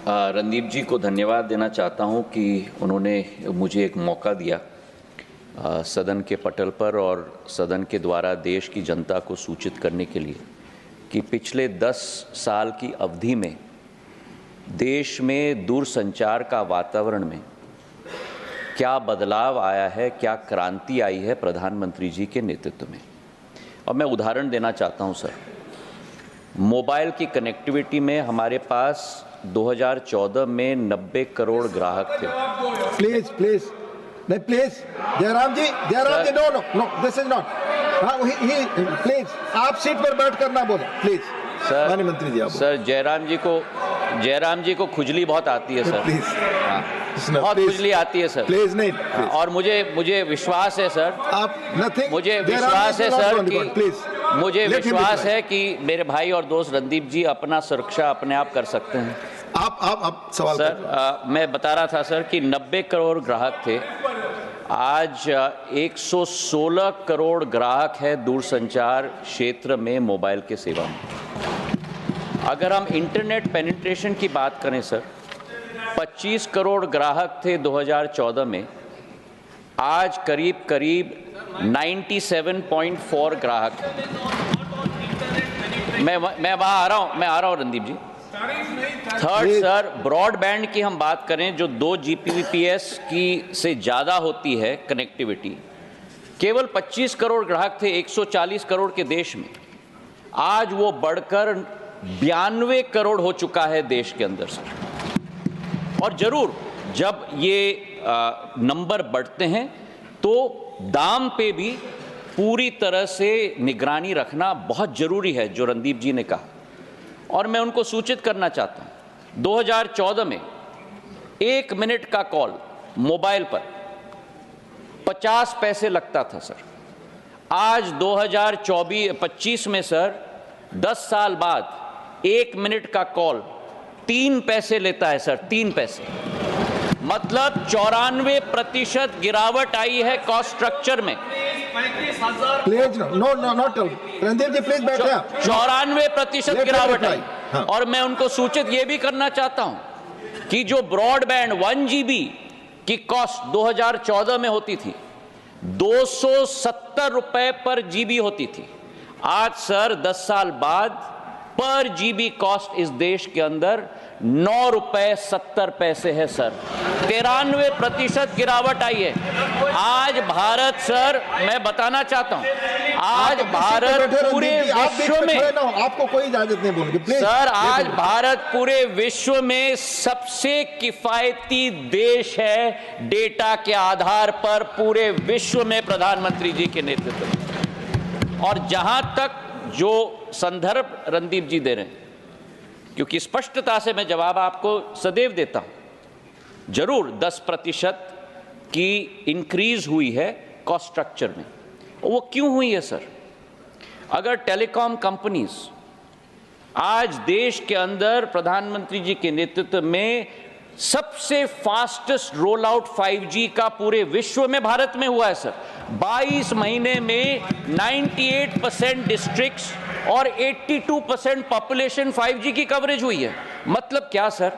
रणदीप जी को धन्यवाद देना चाहता हूं कि उन्होंने मुझे एक मौका दिया सदन के पटल पर और सदन के द्वारा देश की जनता को सूचित करने के लिए कि पिछले 10 साल की अवधि में देश में दूरसंचार का वातावरण में क्या बदलाव आया है, क्या क्रांति आई है प्रधानमंत्री जी के नेतृत्व में। और मैं उदाहरण देना चाहता हूं सर, मोबाइल की कनेक्टिविटी में हमारे पास 2014 में 90 करोड़ ग्राहक थे। Please Jairam ji no this is not please आप सीट पर बैठ कर ना बोलो प्लीज। सर माननीय मंत्री जी आप सर जयराम जी को खुजली बहुत आती है सर। प्लीज बहुत खुजली आती है सर। प्लीज नहीं और मुझे विश्वास है सर, आप नथिंग मुझे विश्वास है सर कि मुझे विश्वास है कि मेरे भाई और दोस्त रणदीप जी अपना सुरक्षा अपने आप कर सकते हैं। आप सवाल सर मैं बता रहा था सर कि 90 करोड़ ग्राहक थे, आज 116 करोड़ ग्राहक है दूरसंचार क्षेत्र में मोबाइल के सेवा में। अगर हम इंटरनेट पेनिट्रेशन की बात करें सर, 25 करोड़ ग्राहक थे 2014 में, आज करीब 97.4 ग्राहक हैं। मैं वहाँ आ रहा हूँ रणदीप जी। थर्ड सर, ब्रॉडबैंड की हम बात करें जो 2 Gbps की से ज़्यादा होती है कनेक्टिविटी, केवल 25 करोड़ ग्राहक थे 140 करोड़ के देश में, आज वो बढ़कर 92 करोड़ हो चुका है देश के अंदर सर। और जरूर जब ये नंबर बढ़ते हैं तो दाम पे भी पूरी तरह से निगरानी रखना बहुत जरूरी है, जो रणदीप जी ने कहा। और मैं उनको सूचित करना चाहता हूं, 2014 में 1 मिनट का कॉल मोबाइल पर 50 पैसे लगता था सर। आज 2024-25 में सर 10 साल बाद 1 मिनट का कॉल 3 पैसे लेता है सर, 3 पैसे। मतलब 94% गिरावट आई है कॉस्ट स्ट्रक्चर में। Please not Randeep ji please बैठे। 94% गिरावट आई। और मैं उनको सूचित ये भी करना चाहता हूं कि जो ब्रॉडबैंड 1 GB की कॉस्ट 2014 में होती थी 270 रुपए पर GB होती थी, आज सर 10 साल बाद पर GB कॉस्ट इस देश के अंदर 9 रुपए 70 पैसे है सर। 93% गिरावट आई है। आज भारत सर, मैं बताना चाहता हूं, आज भारत पूरे विश्व में, आपको कोई इजाजत नहीं बोलूंगी प्लीज सर, आज भारत पूरे विश्व में सबसे किफायती देश है डेटा के आधार पर, पूरे विश्व में प्रधानमंत्री जी के नेतृत्व में। और जहां तक जो संदर्भ रणदीप जी दे रहे हैं, क्योंकि स्पष्टता से मैं जवाब आपको सदैव देता हूं, जरूर 10% की इंक्रीज हुई है कॉस्ट स्ट्रक्चर में। वो क्यों हुई है सर? अगर टेलीकॉम कंपनीज आज देश के अंदर प्रधानमंत्री जी के नेतृत्व में सबसे फास्टेस्ट रोल आउट 5G का पूरे विश्व में भारत में हुआ है सर। 22 महीने में 98% डिस्ट्रिक्ट्स और 82% पॉपुलेशन 5G की कवरेज हुई है। मतलब क्या सर?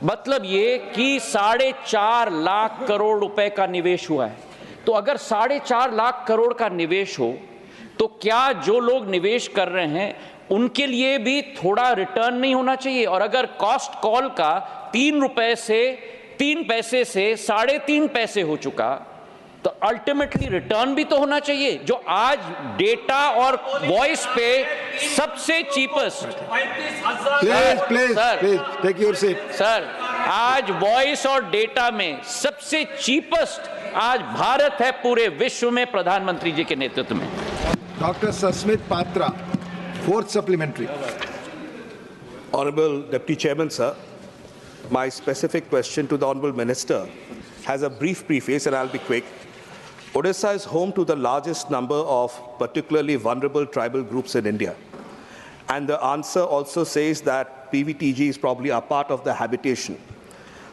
मतलब ये कि 4.5 लाख करोड़ रुपए का निवेश हुआ है। तो अगर 4.5 लाख करोड़ का निवेश हो तो क्या जो लोग निवेश कर रहे हैं उनके लिए भी थोड़ा रिटर्न नहीं होना चाहिए? और अगर कॉस्ट कॉल का 3 पैसे से 3.5 पैसे हो चुका तो अल्टीमेटली रिटर्न भी तो होना चाहिए, जो आज डेटा और वॉइस पे सबसे cheapest. Please take your seat sir, आज वॉइस और डेटा में सबसे चीपेस्ट आज भारत है पूरे विश्व में प्रधानमंत्री जी के नेतृत्व में। Doctor Sasmit Patra, 4th supplementary. Honorable Deputy Chairman, sir, my specific question to the Honorable Minister has a brief preface and I'll be quick. Odisha is home to the largest number of particularly vulnerable tribal groups in India. And the answer also says that PVTG is probably a part of the habitation.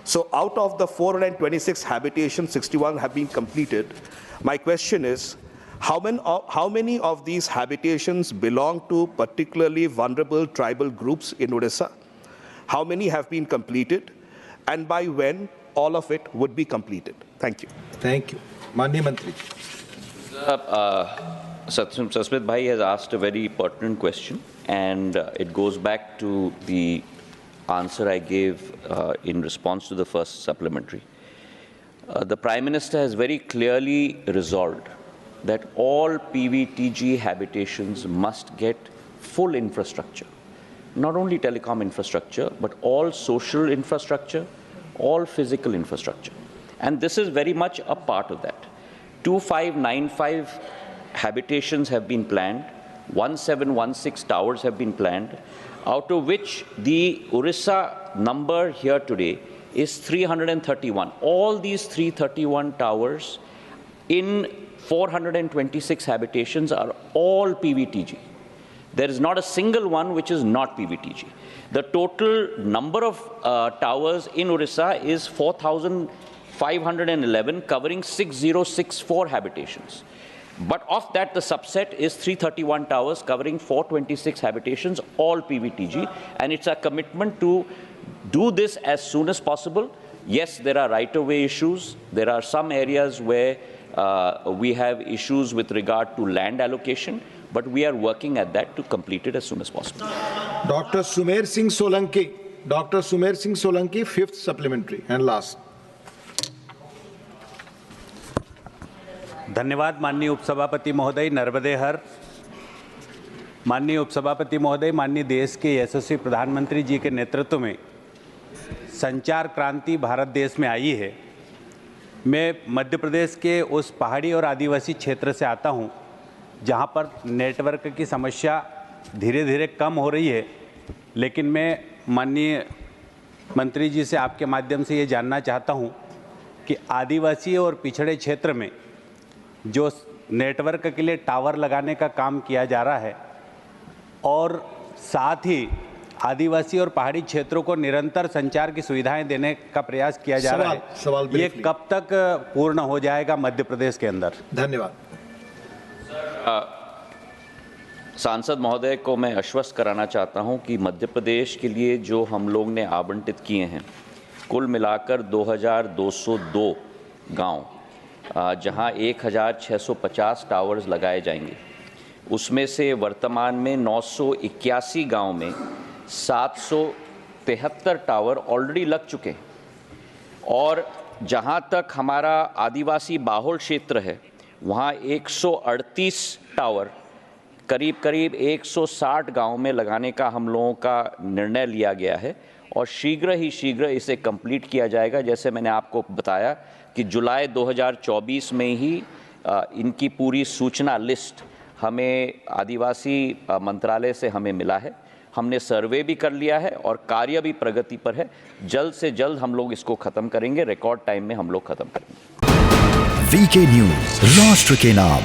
So out of the 426 habitations, 61 have been completed. My question is, how many of these habitations belong to particularly vulnerable tribal groups in Odisha? How many have been completed? and by when all of it would be completed? Thank you. Thank you. Manni Mantri. Sasmit Bhai has asked a very pertinent question, and it goes back to the answer I gave in response to the first supplementary. The Prime Minister has very clearly resolved that all PVTG habitations must get full infrastructure, not only telecom infrastructure, but all social infrastructure, all physical infrastructure. And this is very much a part of that. 2595 habitations have been planned, 1716 towers have been planned, out of which the Orissa number here today is 331. All these 331 towers in 426 habitations are all PVTG. There is not a single one which is not PVTG. The total number of towers in Orissa is 4,511, covering 6064 habitations. But of that, the subset is 331 towers covering 426 habitations, all PVTG. And it's a commitment to do this as soon as possible. Yes, there are right-of-way issues. There are some areas where we have issues with regard to land allocation, but we are working at that to complete it as soon as possible. Dr. Sumer Singh Solanki. Dr. Sumer Singh Solanki, fifth supplementary and last. धन्यवाद माननीय उपसभापति महोदय नर्मदे हर। माननीय उपसभापति महोदय, माननीय देश के यशस्वी प्रधानमंत्री जी के नेतृत्व में संचार क्रांति भारत देश में आई है। मैं मध्य प्रदेश के उस पहाड़ी और आदिवासी क्षेत्र से आता हूं, जहां पर नेटवर्क की समस्या धीरे धीरे कम हो रही है, लेकिन मैं माननीय मंत्री जी से आपके माध्यम से ये जानना चाहता हूं कि आदिवासी और पिछड़े क्षेत्र में जो नेटवर्क के लिए टावर लगाने का काम किया जा रहा है और साथ ही आदिवासी और पहाड़ी क्षेत्रों को निरंतर संचार की सुविधाएं देने का प्रयास किया जा रहा है, ये कब तक पूर्ण हो जाएगा मध्य प्रदेश के अंदर? धन्यवाद। सांसद महोदय को मैं आश्वस्त कराना चाहता हूं कि मध्य प्रदेश के लिए जो हम लोग ने आवंटित किए हैं, कुल मिलाकर 2202 गांव, जहां 1650 टावर्स लगाए जाएंगे, उसमें से वर्तमान में 981 गांव में 773 टावर ऑलरेडी लग चुके हैं। और जहां तक हमारा आदिवासी बाहुल क्षेत्र है, वहां 138 टावर करीब करीब 160 गांव में लगाने का हम लोगों का निर्णय लिया गया है और शीघ्र ही शीघ्र इसे कंप्लीट किया जाएगा। जैसे मैंने आपको बताया कि जुलाई 2024 में ही इनकी पूरी सूचना लिस्ट हमें आदिवासी मंत्रालय से हमें मिला है। हमने सर्वे भी कर लिया है और कार्य भी प्रगति पर है। जल्द से जल्द हम लोग इसको खत्म करेंगे, रिकॉर्ड टाइम में हम लोग खत्म करेंगे। वीके न्यूज़, राष्ट्र के नाम।